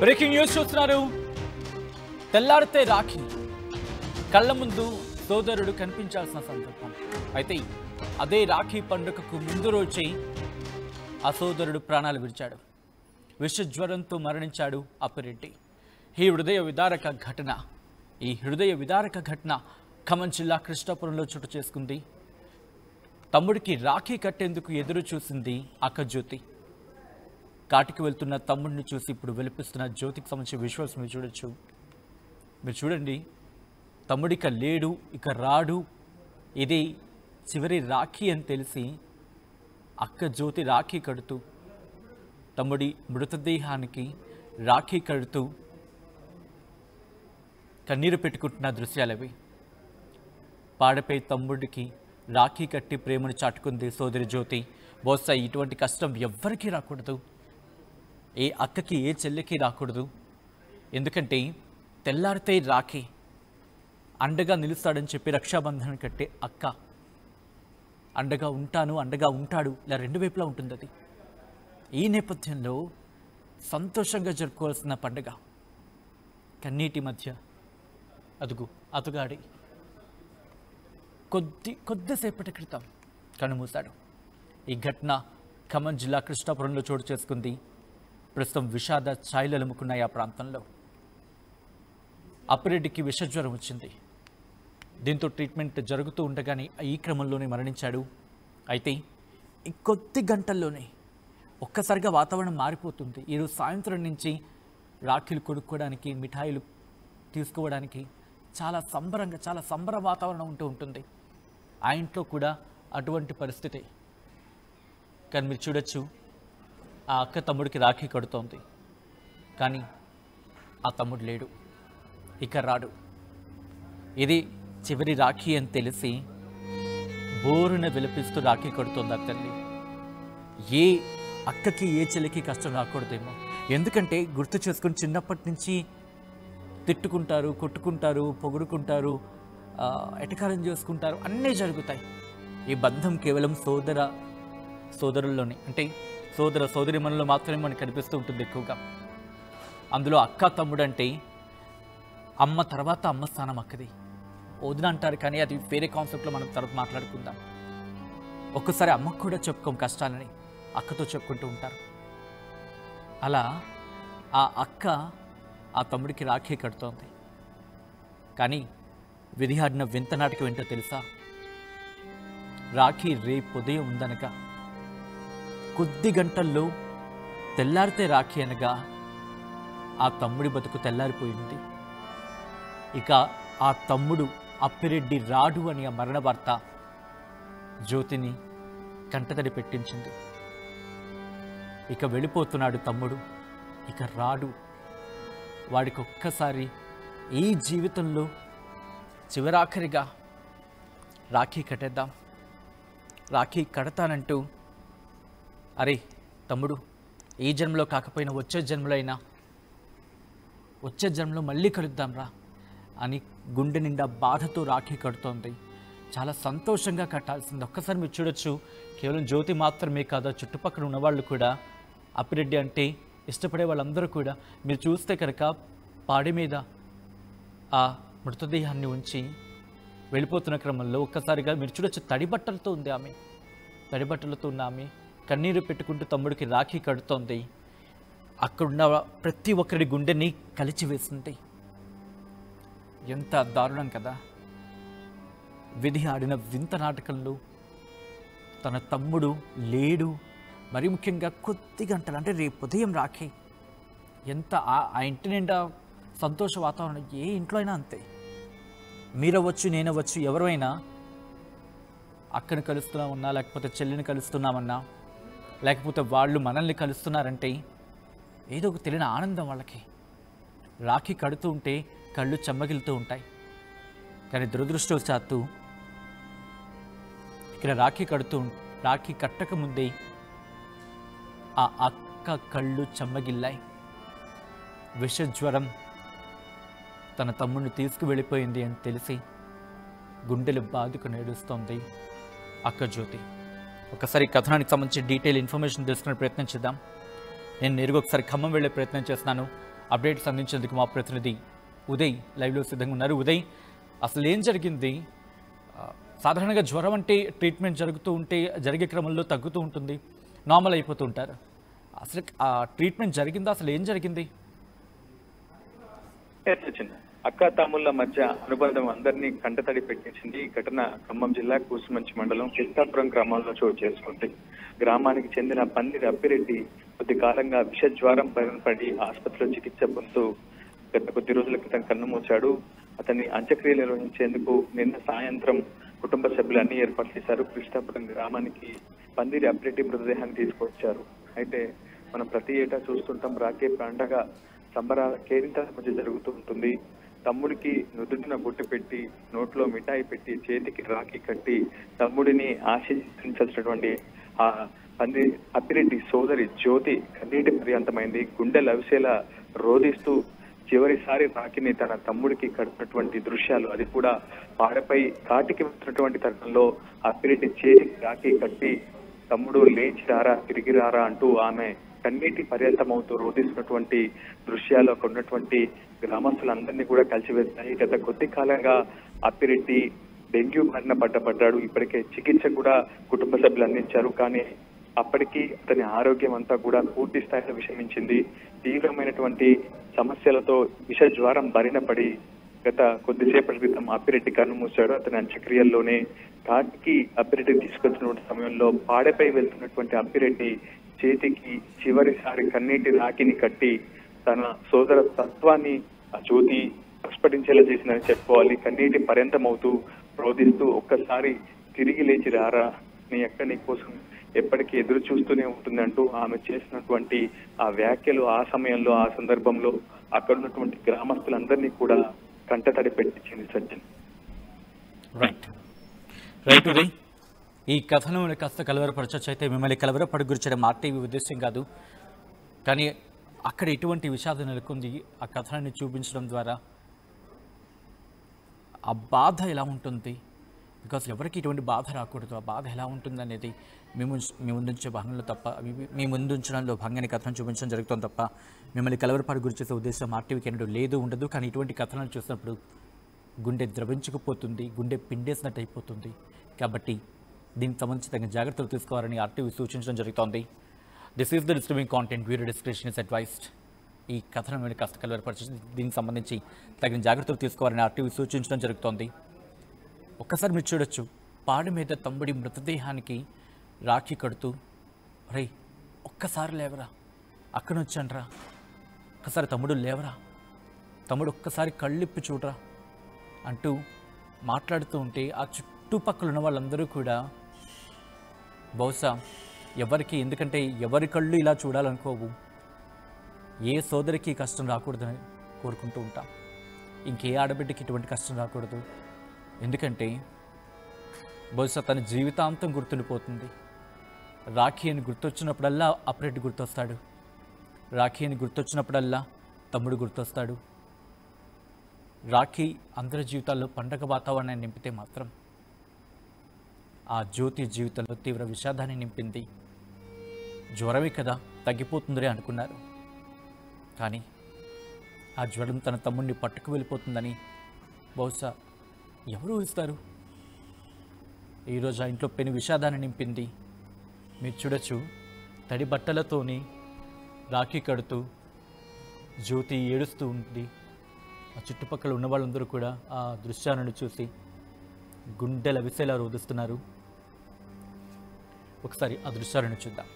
Breaking news చూస్తున్నారు. తెల్లారితే రాఖీ కళ్ళ ముందు సోదరుడు కనిపించాల్సిన సందర్భం. అయితే అదే రాఖీ పండుగకు ముందు రోజే ఆ సోదరుడు ప్రాణాలు విడిచాడు. విషజ్వరంతో మరణించాడు అప్పిరెడ్డి. ఈ హృదయ విదారక ఘటన ఖమ్మం జిల్లా కృష్ణాపురంలో చోటు చేసుకుంది. తమ్ముడికి రాఖీ కట్టేందుకు ఎదురు చూసింది అక్క జ్యోతి. కాటికి వెళ్తున్న తమ్ముడిని చూసి ఇప్పుడు వెలిపిస్తున్న జ్యోతికి సంబంధించిన విజువల్స్ మీరు చూడండి. తమ్ముడిక లేడు, ఇక రాడు, ఇది చివరి రాఖీ అని తెలిసి అక్క జ్యోతి రాఖీ కడుతూ, తమ్ముడి మృతదేహానికి రాఖీ కడుతూ కన్నీరు పెట్టుకుంటున్న దృశ్యాలవి. పాడపై తమ్ముడికి రాఖీ కట్టి ప్రేమను చాటుకుంది సోదరి జ్యోతి. బహుశా ఇటువంటి కష్టం ఎవ్వరికీ రాకూడదు, ఏ అక్కకి ఏ చెల్లికి రాకూడదు. ఎందుకంటే తెల్లారితే రాఖీ అండగా నిలుస్తాడని చెప్పి రక్షాబంధన్ కట్టే అక్క అండగా ఉంటాడు, ఇలా రెండు వైపులా ఉంటుంది. అది ఈ నేపథ్యంలో సంతోషంగా జరుపుకోవాల్సిన పండుగ కన్నీటి మధ్య అతుగాడి కొద్దిసేపటి క్రితం కన్నుమూశాడు. ఈ ఘటన ఖమ్మం జిల్లా కృష్ణాపురంలో చోటు చేసుకుంది. ప్రస్తుతం విషాద ఛాయలు అలుముకున్నాయి ఆ ప్రాంతంలో. అప్పిరెడ్డికి విషజ్వరం వచ్చింది. దీంతో ట్రీట్మెంట్ జరుగుతూ ఉండగానే ఈ క్రమంలోనే మరణించాడు. అయితే ఈ కొద్ది గంటల్లోనే ఒక్కసారిగా వాతావరణం మారిపోతుంది. ఈరోజు సాయంత్రం నుంచి రాఖీలు కొనుక్కోవడానికి, మిఠాయిలు తీసుకోవడానికి చాలా సంబర వాతావరణం ఉంటుంది. ఆ ఇంట్లో కూడా అటువంటి పరిస్థితి. కానీ మీరు చూడొచ్చు, ఆ అక్క తమ్ముడికి రాఖీ కడుతోంది, కానీ ఆ తమ్ముడు లేడు, ఇక రాడు. ఇది చివరి రాఖీ అని తెలిసి బోరున విలపిస్తూ రాఖీ కడుతోంది ఆ తల్లి. ఏ అక్కకి ఏ చెల్లికి కష్టం రాకూడదేమో. ఎందుకంటే గుర్తు చేసుకుని చిన్నప్పటి నుంచి తిట్టుకుంటారు, కొట్టుకుంటారు, పొగుడుకుంటారు, ఎటకారం చేసుకుంటారు, అన్నీ జరుగుతాయి. ఈ బంధం కేవలం సోదరుల్లోనే, అంటే సోదరిమణుల్లో మాత్రమే మనకు కనిపిస్తూ ఉంటుంది ఎక్కువగా. అందులో అక్క తమ్ముడు అంటే అమ్మ తర్వాత అమ్మ స్థానం అక్కది. వదిన అంటారు, కానీ అది వేరే కాన్సెప్ట్లో మనం తర్వాత మాట్లాడుకుందాం. ఒక్కసారి అమ్మకు కూడా చెప్పుకోం కష్టాలని, అక్కతో చెప్పుకుంటూ ఉంటారు. అలా ఆ అక్క ఆ తమ్ముడికి రాఖీ కడుతోంది. కానీ విధి ఆడిన వింత నాటకం ఏంటో తెలుసా? రాఖీ రేపు ఉదయం ఉందనగా కొద్ది గంటల్లో తెల్లారితే రాఖీ అనగా ఆ తమ్ముడి బతుకు తెల్లారిపోయింది. ఇక ఆ తమ్ముడు అప్పిరెడ్డి రాడు అని ఆ మరణ వార్త జ్యోతిని కంటతడి పెట్టించింది. ఇక వెళ్ళిపోతున్నాడు తమ్ముడు, ఇక రాడు. వాడికి ఒక్కసారి ఈ జీవితంలో చివరాఖరిగా రాఖీ కట్టేద్దాం, రాఖీ కడతానంటూ, అరే తమ్ముడు, ఈ జన్మలో కాకపోయినా వచ్చే జన్మలో మళ్ళీ కలుద్దాం రా అని గుండె నిండా బాధతో రాఖీ కడుతోంది. చాలా సంతోషంగా కట్టాల్సింది. ఒక్కసారి మీరు చూడొచ్చు, కేవలం జ్యోతి మాత్రమే కాదు, చుట్టుపక్కల ఉన్నవాళ్ళు కూడా అప్పిరెడ్డి అంటే ఇష్టపడే వాళ్ళందరూ కూడా మీరు చూస్తే కనుక పాడి మీద ఆ మృతదేహాన్ని ఉంచి వెళ్ళిపోతున్న క్రమంలో ఒక్కసారిగా మీరు చూడొచ్చు, తడిబట్టలతో ఉన్న ఆమె కన్నీరు పెట్టుకుంటూ తమ్ముడికి రాఖీ కడుతోంది. అక్కడున్న ప్రతి ఒక్కరి గుండెని కలిచివేసింది. ఎంత దారుణం కదా! విధి ఆడిన వింత నాటకంలో తన తమ్ముడు లేడు. మరి ముఖ్యంగా కొద్ది గంటలు, అంటే రేపు ఉదయం రాఖీ. ఎంత ఆ ఇంటి నిండా సంతోష వాతావరణం. ఏ ఇంట్లో అయినా అంతే. మీరవ్వచ్చు, నేనవ్వచ్చు, ఎవరైనా అక్కని కలుస్తున్నామన్నా, లేకపోతే చెల్లిని కలుస్తున్నామన్నా, లేకపోతే వాళ్ళు మనల్ని కలుస్తున్నారంటే ఏదో ఒక తెలియని ఆనందం వాళ్ళకి. రాఖీ కడుతూ ఉంటే కళ్ళు చెమ్మగిలుతూ ఉంటాయి. కానీ దురదృష్టవశాత్తు ఇక్కడ రాఖీ కట్టక ముందే ఆ అక్క కళ్ళు చెమ్మగిల్లాయి. విషజ్వరం తన తమ్ముడిని తీసుకువెళ్ళిపోయింది అని తెలిసి గుండెలు బాదుకు నేడుస్తోంది అక్క జ్యోతి. ఒకసారి కథనానికి సంబంధించి డీటెయిల్ ఇన్ఫర్మేషన్ తెలుసుకునే ప్రయత్నం చేద్దాం. నేను నేరుగా ఒకసారి ఖమ్మం వెళ్ళే ప్రయత్నం చేస్తున్నాను. అప్డేట్స్ అందించేందుకు మా ప్రతినిధి ఉదయ్ లైవ్లో సిద్ధంగా ఉన్నారు. ఉదయ్, అసలు ఏం జరిగింది? సాధారణంగా జ్వరం అంటే ట్రీట్మెంట్ జరుగుతూ ఉంటే జరిగే క్రమంలో తగ్గుతూ ఉంటుంది, నార్మల్ అయిపోతూ ఉంటారు. అసలు ఆ ట్రీట్మెంట్ జరిగిందా? అసలు ఏం జరిగింది? అక్క తమ్ముళ్ల మధ్య అనుబంధం అందరినీ కంటతడి పెట్టించింది. ఈ ఘటన ఖమ్మం జిల్లా కూసుమంచి మండలం కిస్తాపురం గ్రామంలో చోటు చేసుకుంది. గ్రామానికి చెందిన పందిరి అప్పిరెడ్డి కొద్ది కాలంగా విష జ్వరం పడి ఆసుపత్రిలో చికిత్స పొందుతూ గత కొద్ది రోజుల క్రితం కన్నుమూశాడు. అతన్ని అంత్యక్రియలు నిర్వహించేందుకు నిన్న సాయంత్రం కుటుంబ సభ్యులు అన్ని ఏర్పాటు చేశారు. కృష్ణాపురం గ్రామానికి పందిరి అప్పిరెడ్డి మృతదేహాన్ని తీసుకొచ్చారు. అయితే మనం ప్రతి ఏటా చూస్తుంటాం, రాఖీ పండగ సంబరాల కేరింతల మధ్య జరుగుతూ ఉంటుంది. తమ్ముడికి నుదుటిన బొట్టు పెట్టి, నోట్లో మిఠాయి పెట్టి, చేతికి రాఖీ కట్టి తమ్ముడిని ఆశీర్వదించాల్సినటువంటి ఆ పందిరి అప్పిరెడ్డి సోదరి జ్యోతి కన్నీటి పర్యంతమైంది. గుండె లవిసేలా రోధిస్తూ చివరిసారి రాఖీని తన తమ్ముడికి కట్టినటువంటి దృశ్యాలు, అది కూడా పాడపై కాటికి వచ్చినటువంటి తరుణంలో అప్పిరెడ్డి చేతికి రాఖీ కట్టి తమ్ముడు లేచి రారా, తిరిగి రారా అంటూ ఆమె కన్నీటి పర్యంతమవుతూ రోధిస్తున్నటువంటి దృశ్యాలు అక్కడ ఉన్నటువంటి గ్రామస్తులందరినీ కూడా కలిసివేస్తాయి. గత కొద్ది కాలంగా అప్పిరెడ్డి డెంగ్యూ బారిన పడ్డాడు. ఇప్పటికే చికిత్స కూడా కుటుంబ సభ్యులు అందించారు. కానీ అప్పటికి అతని ఆరోగ్యం అంతా కూడా పూర్తి స్థాయిలో విషమించింది. తీవ్రమైనటువంటి సమస్యలతో విష జ్వరం బారిన పడి గత కొద్దిసేపటి క్రితం అప్పిరెడ్డి కన్నుమూశాడు. అతని అంత్యక్రియల్లోనే కాటికి అప్పిరెడ్డి తీసుకొచ్చినటువంటి సమయంలో పాడెపై వెళ్తున్నటువంటి అప్పిరెడ్డి చేతికి చివరిసారి కన్నీటి రాఖీని కట్టి తన సోదర తత్వాన్ని ఆ జ్యోతి ప్రస్ఫుటించేలా చేసిందని చెప్పుకోవాలి. కన్నీటి పర్యంతమవుతూ రోధిస్తూ ఒక్కసారి తిరిగి లేచి రారా, నీ అక్క నీ కోసం ఎప్పటికీ ఎదురు చూస్తూనే ఉంటుంది అంటూ ఆమె చేసినటువంటి ఆ వ్యాఖ్యలు ఆ సమయంలో ఆ సందర్భంలో అక్కడ ఉన్నటువంటి గ్రామస్తులందరినీ కూడా కంటతడి పెట్టించింది. సజ్జన్, రైట్ ఉదయ్, ఈ కథను కాస్త కలవరపరచొచ్చు. అయితే మిమ్మల్ని కలవరపడగుర్చడం ఆర్టీవీ ఉద్దేశం కాదు, కానీ అక్కడ ఎటువంటి విషాదం నెలకొంది ఆ కథనాన్ని చూపించడం ద్వారా. ఆ బాధ ఎలా ఉంటుంది? బికాస్ ఎవరికి ఇటువంటి బాధ రాకూడదు. ఆ బాధ ఎలా ఉంటుంది అనేది మీ ముందుంచే భాగంలో తప్ప, మీ ముందుంచడంలో భాగంగానే కథనం చూపించడం జరుగుతుంది తప్ప మిమ్మల్ని కలవరపాటు గురి చేసే ఉద్దేశం ఆర్టీవీకి ఎన్నడూ లేదు, ఉండదు. కానీ ఇటువంటి కథనాలు చూసినప్పుడు గుండె ద్రవించుకుపోతుంది, గుండె పిండేసినట్టు అయిపోతుంది. కాబట్టి దీనికి సంబంధించి తగిన జాగ్రత్తలు తీసుకోవాలని ఆర్టీవీ సూచించడం జరుగుతోంది. This is the disturbing content, viewer description is advised. ఈ కథనం మీద కాస్త కలవరపరిచి దీనికి సంబంధించి తగిన జాగ్రత్తలు తీసుకోవాలని ఆర్టీవీ సూచించడం జరుగుతోంది. ఒక్కసారి మీరు చూడొచ్చు, పాడు మీద తమ్ముడి మృతదేహానికి రాఖీ కడుతూ, రై ఒక్కసారి లేవరా, అక్కడి వచ్చానరా, ఒక్కసారి తమ్ముడు లేవరా, తమ్ముడు ఒక్కసారి కళ్ళిప్పి చూడరా అంటూ మాట్లాడుతూ ఉంటే ఆ చుట్టుపక్కల ఉన్న వాళ్ళందరూ కూడా బహుశా ఎవరికి, ఎందుకంటే ఎవరి కళ్ళు ఇలా చూడాలనుకోవు, ఏ సోదరికి కష్టం రాకూడదని కోరుకుంటూ ఉంటాం. ఇంకే ఆడబిడ్డకి ఇటువంటి కష్టం రాకూడదు. ఎందుకంటే బహుశా తన జీవితాంతం గుర్తుండిపోతుంది. రాఖీ అని గుర్తొచ్చినప్పుడల్లా అప్పిరెడ్డి గుర్తొస్తాడు, రాఖీ అని గుర్తొచ్చినప్పుడల్లా తమ్ముడు గుర్తొస్తాడు. రాఖీ అందరి జీవితాల్లో పండగ వాతావరణాన్ని నింపితే మాత్రం ఆ జ్యోతి జీవితంలో తీవ్ర విషాదాన్ని నింపింది. జ్వరమే కదా, తగ్గిపోతుందని అనుకున్నారు. కానీ ఆ జ్వరం తన తమ్ముడిని పట్టుకు వెళ్ళిపోతుందని బహుశా ఎవరు ఊహిస్తారు? ఈరోజు ఆ ఇంట్లో పెను విషాదాన్ని నింపింది. మీరు చూడొచ్చు, తడి బట్టలతోని రాఖీ కడుతూ జ్యోతి ఏడుస్తూ ఉంది. ఆ చుట్టుపక్కల ఉన్న వాళ్ళందరూ కూడా ఆ దృశ్యాలను చూసి గుండెల విసేలా రోధిస్తున్నారు. ఒకసారి ఆ దృశ్యాలను చూద్దాం.